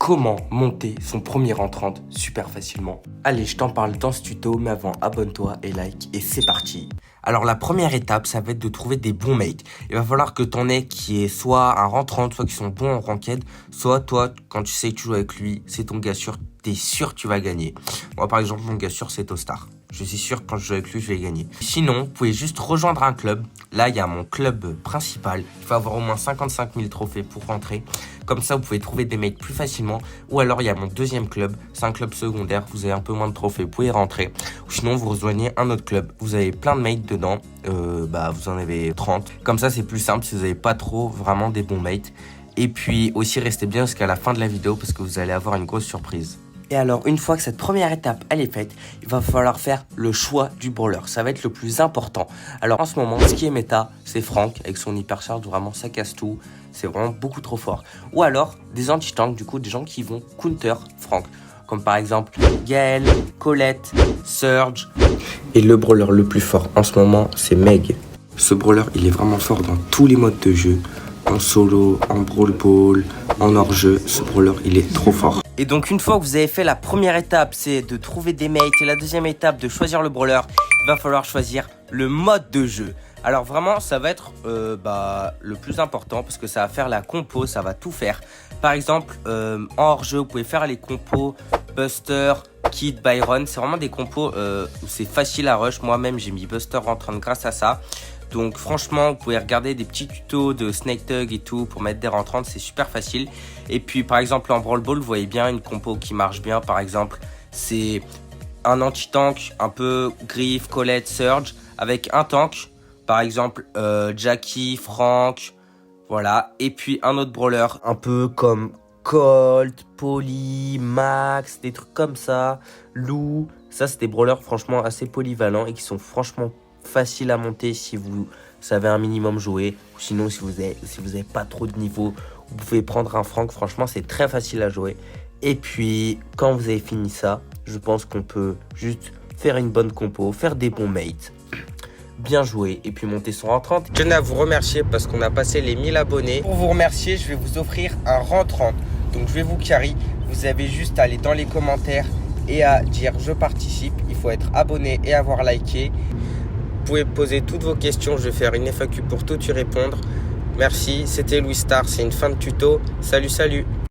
comment monter son premier entrant super facilement. Allez, je t'en parle dans ce tuto, mais avant, abonne-toi et like, et c'est parti. Alors la première étape, ça va être de trouver des bons mates. Il va falloir que t'en aies qui est soit un rentrant, soit qui sont bons en ranked, soit toi, quand tu sais que tu joues avec lui, c'est ton gars sûr, t'es sûr que tu vas gagner. Moi par exemple, mon gars sûr, c'est Tostar. Je suis sûr que quand je joue avec lui, je vais gagner. Sinon, vous pouvez juste rejoindre un club. Là, il y a mon club principal. Il faut avoir au moins 55 000 trophées pour rentrer. Comme ça, vous pouvez trouver des mates plus facilement. Ou alors, il y a mon deuxième club. C'est un club secondaire. Vous avez un peu moins de trophées. Vous pouvez rentrer. Ou sinon, vous rejoignez un autre club. Vous avez plein de mates dedans. Vous en avez 30. Comme ça, c'est plus simple si vous n'avez pas trop vraiment des bons mates. Et puis aussi, restez bien jusqu'à la fin de la vidéo parce que vous allez avoir une grosse surprise. Et alors, une fois que cette première étape, elle est faite, il va falloir faire le choix du brawler. Ça va être le plus important. Alors, en ce moment, ce qui est méta, c'est Franck, avec son hypercharge, vraiment, ça casse tout. C'est vraiment beaucoup trop fort. Ou alors, des anti-tanks, du coup, des gens qui vont counter Franck. Comme par exemple, Gaël, Colette, Surge. Et le brawler le plus fort en ce moment, c'est Meg. Ce brawler, il est vraiment fort dans tous les modes de jeu. En solo, en brawl ball, en hors-jeu, ce brawler, il est trop fort. Et donc une fois que vous avez fait la première étape, c'est de trouver des mates, et la deuxième étape de choisir le brawler, il va falloir choisir le mode de jeu. Alors vraiment, ça va être le plus important parce que ça va faire la compo, ça va tout faire. Par exemple, en hors-jeu, vous pouvez faire les compos Buster, Kid, Byron. C'est vraiment des compos où c'est facile à rush. Moi-même, j'ai mis Buster rentrant grâce à ça. Donc franchement, vous pouvez regarder des petits tutos de Snake Tug et tout pour mettre des rentrantes, c'est super facile. Et puis par exemple en Brawl Ball, vous voyez bien une compo qui marche bien. Par exemple, c'est un anti-tank, un peu Griff, Colette, Surge, avec un tank. Par exemple, Jackie, Franck, voilà. Et puis un autre brawler, un peu comme Colt, Polly, Max, des trucs comme ça, Lou. Ça, c'est des brawlers franchement assez polyvalents et qui sont franchement facile à monter si vous savez un minimum jouer, ou sinon si vous avez pas trop de niveau, vous pouvez prendre un Franck. Franchement, c'est très facile à jouer. Et puis quand vous avez fini ça, je pense qu'on peut juste faire une bonne compo, faire des bons mates, bien jouer et puis monter son rang 30. Je tenais à vous remercier parce qu'on a passé les 1000 abonnés. Pour vous remercier, je vais vous offrir un rang 30. Donc je vais vous carry. Vous avez juste à aller dans les commentaires et à dire je participe. Il faut être abonné et avoir liké. Vous pouvez poser toutes vos questions, je vais faire une FAQ pour tout y répondre. Merci, c'était Louis Star, c'est une fin de tuto. Salut, salut!